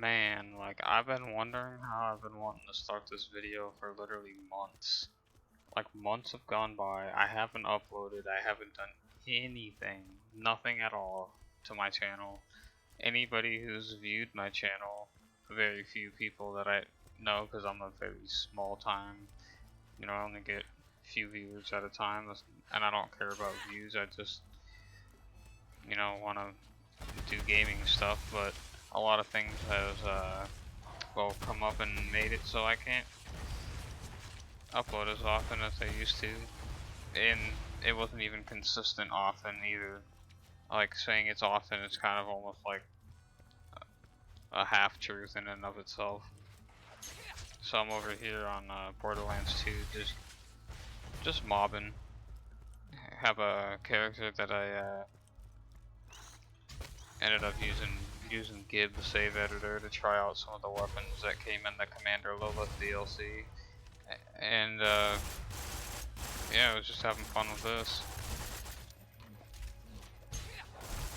Man, like I've been wondering how I've been wanting to start this video for literally months. Like months have gone by, I haven't uploaded, I haven't done anything, nothing at all to my channel. Anybody who's viewed my channel, very few people that I know because I'm a very small time, I only get a few viewers at a time and I don't care about views, I just, want to do gaming stuff, but a lot of things has well come up and made it so I can't upload as often as I used to, and it wasn't even consistent often either. Like saying it's often, it's kind of almost like a half truth in and of itself. So I'm over here on Borderlands 2, just mobbing. Have a character that I ended up using Gib, the save editor, to try out some of the weapons that came in the Commander Lilith DLC, and yeah, I was just having fun with this.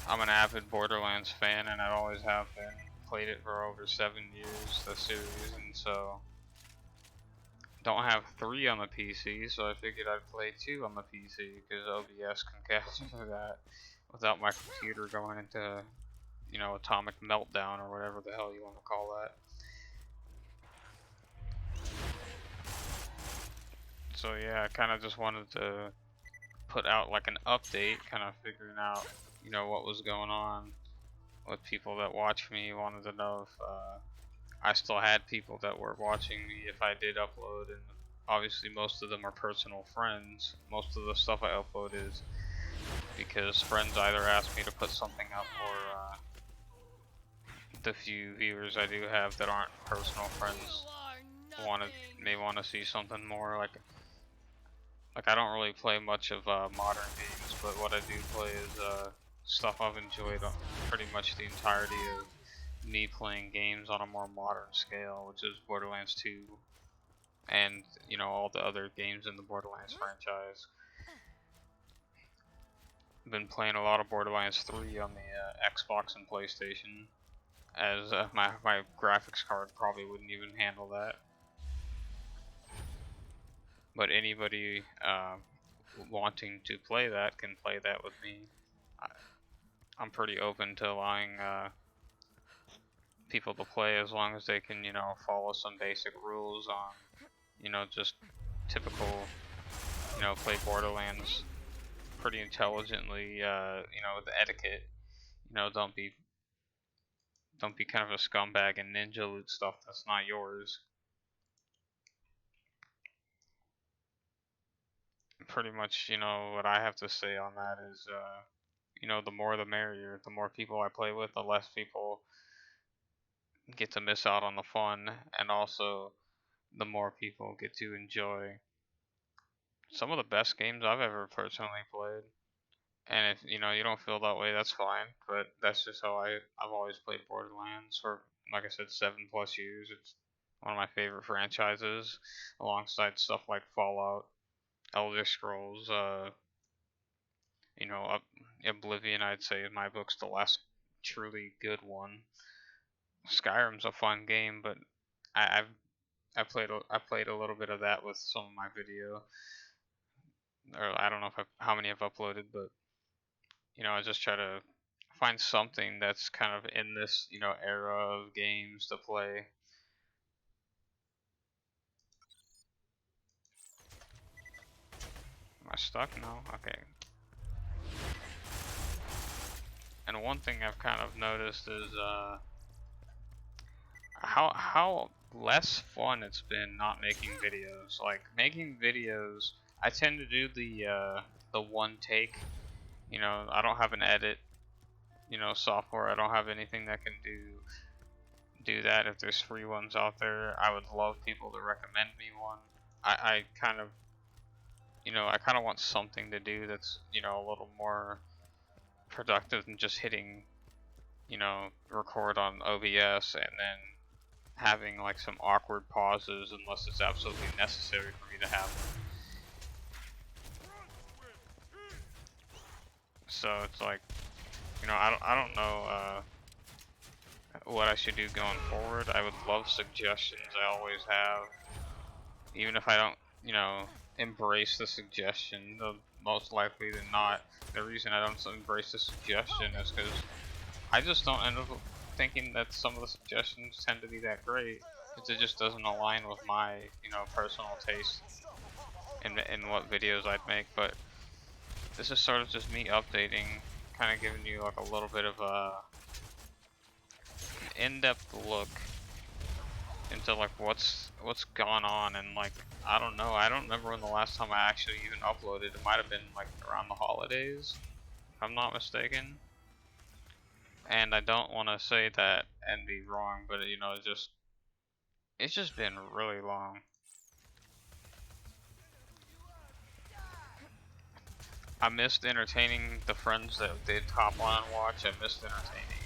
I'm an avid Borderlands fan, and I always have been. Played it for over 7 years, the series, and so don't have 3 on the PC, so I figured I'd play 2 on the PC because OBS can capture that without my computer going into, atomic meltdown or whatever the hell you want to call that. So yeah, I kind of just wanted to put out like an update, kind of figuring out, what was going on with people that watch me. Wanted to know if I still had people that were watching me if I did upload, and obviously most of them are personal friends. Most of the stuff I upload is because friends either ask me to put something up, or the few viewers I do have that aren't personal friends may want to see something more. Like I don't really play much of modern games, but what I do play is stuff I've enjoyed pretty much the entirety of me playing games on a more modern scale, which is Borderlands 2 and all the other games in the Borderlands franchise. I've been playing a lot of Borderlands 3 on the Xbox and PlayStation, as my graphics card probably wouldn't even handle that. But anybody wanting to play that can play that with me. I'm pretty open to allowing people to play as long as they can, follow some basic rules on, just typical, play Borderlands pretty intelligently, with etiquette. Don't be kind of a scumbag and ninja loot stuff that's not yours. Pretty much, what I have to say on that is, the more the merrier. The more people I play with, the less people get to miss out on the fun, and also the more people get to enjoy some of the best games I've ever personally played. And if you don't feel that way, that's fine. But that's just how I've always played Borderlands for, like I said, 7+ years. It's one of my favorite franchises, alongside stuff like Fallout, Elder Scrolls, Oblivion. I'd say in my book's the last truly good one. Skyrim's a fun game, but I, I've I played a little bit of that with some of my video, or I don't know how many I've uploaded, but I just try to find something that's kind of in this era of games to play. Am I stuck? No? Okay. And one thing I've kind of noticed is how less fun it's been not making videos. Like making videos, I tend to do the one take. I don't have an edit, software. I don't have anything that can do that. If there's free ones out there, I would love people to recommend me one. I kind of want something to do that's a little more productive than just hitting record on OBS and then having like some awkward pauses unless it's absolutely necessary for me to have them. So it's like I don't know what I should do going forward. I would love suggestions. I always have. Even if I don't, you know, embrace the suggestion, the most likely than not, the reason I don't embrace the suggestion is because I just don't end up thinking that some of the suggestions tend to be that great. Because it just doesn't align with my, you know, personal taste in what videos I'd make. But this is sort of just me updating, kind of giving you like a little bit of an in-depth look into like what's gone on, and like I don't know, I don't remember when the last time I actually even uploaded. It might have been like around the holidays, if I'm not mistaken. And I don't want to say that and be wrong, but you know, it's just been really long. I missed entertaining the friends that did hop on and watch. I missed entertaining,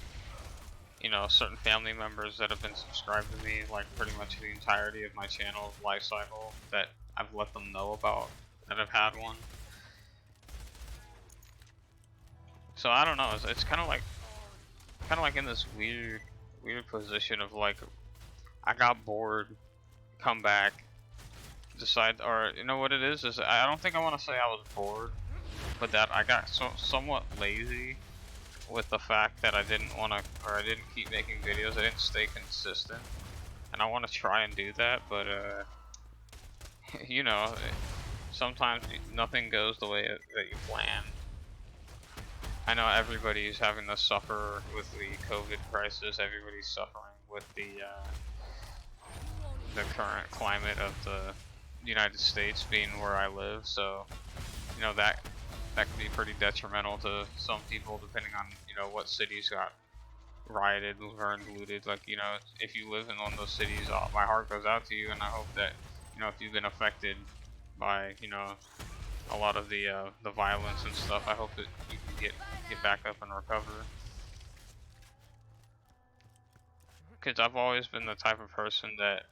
you know, certain family members that have been subscribed to me like pretty much the entirety of my channel's life cycle, that I've let them know about that I've had one. So I don't know, it's kind of like in this weird position of like I got bored, come back, decide, or you know what it is I don't think I want to say I was bored, but that I got somewhat lazy with the fact that I didn't want to, or I didn't keep making videos. I didn't stay consistent, and I want to try and do that, but you know, sometimes nothing goes the way that you plan. I know everybody's having to suffer with the COVID crisis. Everybody's suffering with the current climate of the United States being where I live. So, you know, that can be pretty detrimental to some people, depending on, you know, what cities got rioted, burned, looted. Like, you know, if you live in one of those cities, my heart goes out to you, and I hope that, you know, if you've been affected by, you know, a lot of the violence and stuff, I hope that you can get back up and recover. Because I've always been the type of person that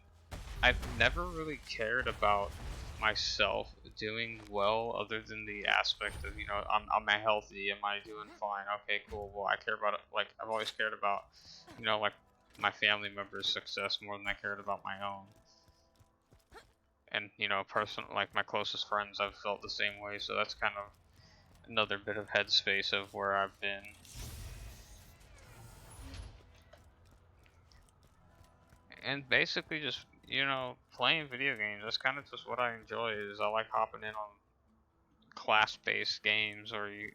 I've never really cared about myself doing well, other than the aspect of, you know, am I healthy? Am I doing fine? Okay, cool. Well, I care about it. Like, I've always cared about, you know, like my family members' success more than I cared about my own. And, you know, like my closest friends, I've felt the same way. So that's kind of another bit of headspace of where I've been. And basically just, you know, playing video games. That's kind of just what I enjoy. Is I like hopping in on class-based games, or you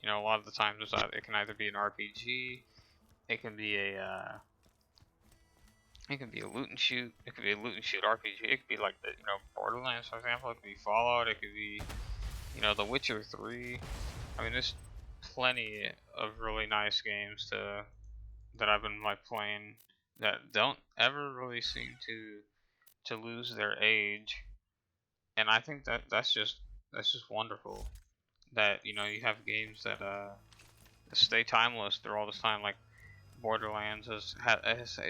know, a lot of the times it can either be an RPG, it can be a loot and shoot, it could be a loot and shoot RPG, it could be like the, you know, Borderlands, for example, it could be Fallout, it could be, you know, The Witcher 3. I mean, there's plenty of really nice games that I've been like playing that don't ever really seem to lose their age, and I think that's just wonderful. That, you know, you have games that stay timeless through all this time. Like Borderlands has,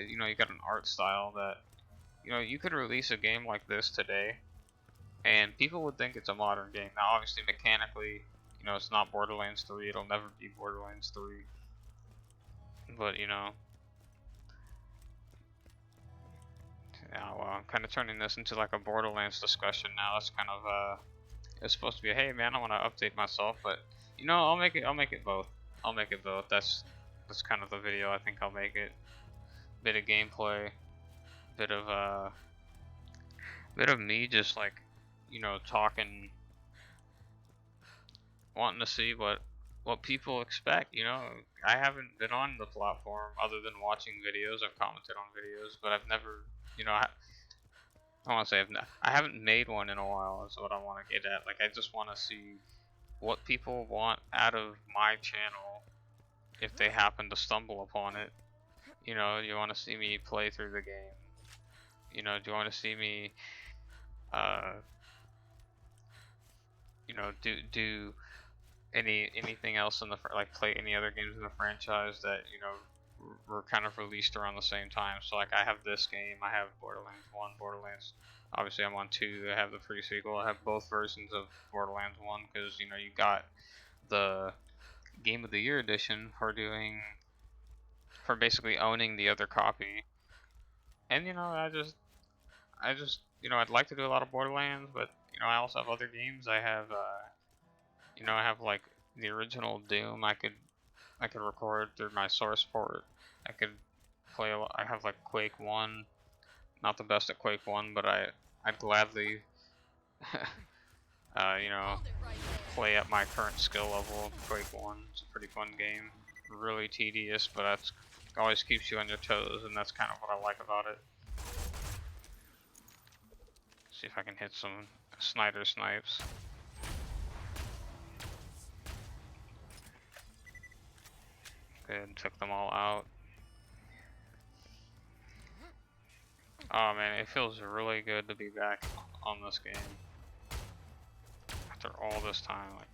you know, you got an art style that, you know, you could release a game like this today, and people would think it's a modern game. Now, obviously, mechanically, you know, it's not Borderlands 3. It'll never be Borderlands 3. But, you know, yeah, well, I'm kind of turning this into like a Borderlands discussion now. That's kind of it's supposed to be, hey man, I want to update myself, but you know, I'll make it both. I'll make it both. That's kind of the video I think I'll make it. Bit of gameplay, bit of me just like, you know, talking, wanting to see what people expect. You know, I haven't been on the platform other than watching videos. I've commented on videos, but I've never, you know, I want to say I haven't made one in a while. Is what I want to get at. Like, I just want to see what people want out of my channel if they happen to stumble upon it. You know, you want to see me play through the game. You know, do you want to see me, uh, you know, do anything else in the like play any other games in the franchise that, you know, were kind of released around the same time. So like I have this game, I have Borderlands 1, Borderlands. Obviously, I'm on 2. I have the pre-sequel. I have both versions of Borderlands 1 because, you know, you got the Game of the Year edition for for basically owning the other copy. And you know, I just you know, I'd like to do a lot of Borderlands, but you know, I also have other games. I have you know, I have like the original Doom. I could record through my source port. I could play. I have like Quake 1. Not the best at Quake 1, but I'd gladly you know, play at my current skill level of Quake 1. It's a pretty fun game. Really tedious, but that's always keeps you on your toes, and that's kind of what I like about it. See if I can hit some Snyder snipes. Good, took them all out. Oh man, it feels really good to be back on this game after all this time. Like,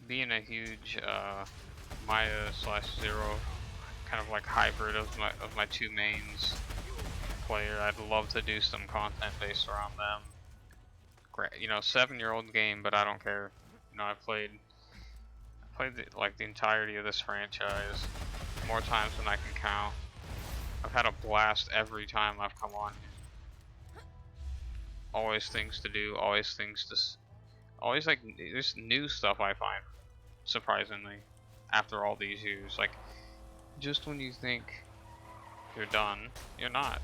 being a huge Maya/Zero kind of like hybrid of my two mains player, I'd love to do some content based around them. Great, you know, 7-year-old game, but I don't care. You know, I played like the entirety of this franchise more times than I can count. I've had a blast every time I've come on. Always things to do, always like there's new stuff I find, surprisingly, after all these years. Like, just when you think you're done, you're not.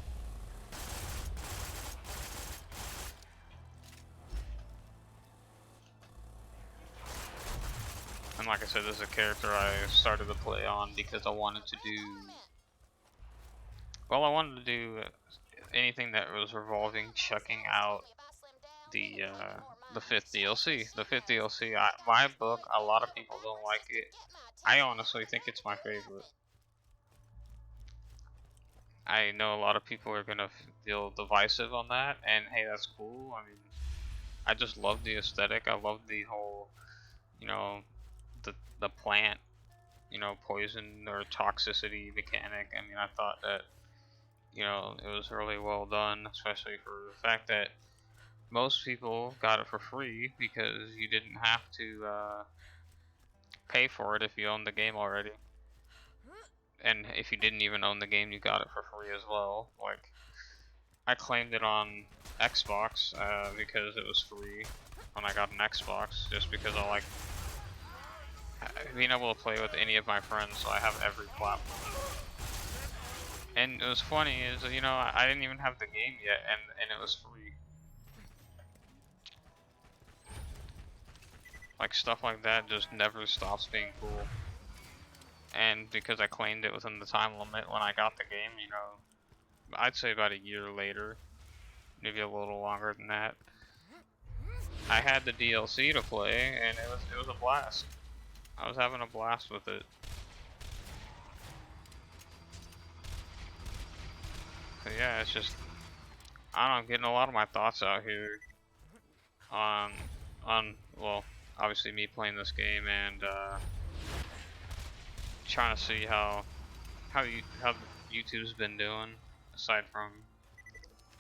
And like I said, this is a character I started to play on because I wanted to do, well, I wanted to do anything that was revolving checking out the 5th DLC. The 5th DLC, my book, a lot of people don't like it. I honestly think it's my favorite. I know a lot of people are gonna feel divisive on that, and hey, that's cool. I mean, I just love the aesthetic. I love the whole, you know, the plant, you know, poison or toxicity mechanic. I mean, I thought that, you know, it was really well done, especially for the fact that most people got it for free because you didn't have to pay for it if you owned the game already. And if you didn't even own the game, you got it for free as well. Like, I claimed it on Xbox because it was free when I got an Xbox, just because I like being able to play with any of my friends, so I have every platform. And it was funny is, you know, I didn't even have the game yet, and it was free. Like, stuff like that just never stops being cool. And because I claimed it within the time limit when I got the game, you know, I'd say about a year later, maybe a little longer than that, I had the DLC to play, and it was a blast. I was having a blast with it. So yeah, it's just, I don't know, I'm getting a lot of my thoughts out here on well, obviously me playing this game and trying to see how YouTube's been doing, aside from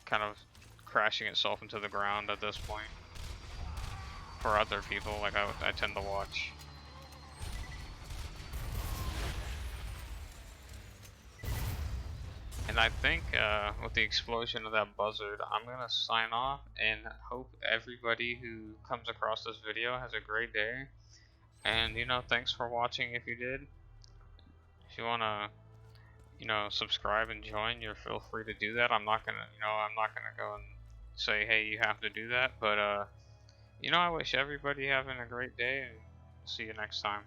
kind of crashing itself into the ground at this point for other people like I tend to watch. And I think with the explosion of that buzzard, I'm gonna sign off and hope everybody who comes across this video has a great day. And you know, thanks for watching if you did. If you wanna, you know, subscribe and join, you're feel free to do that. I'm not gonna, you know, I'm not gonna go and say, hey, you have to do that. But you know, I wish everybody having a great day, and see you next time.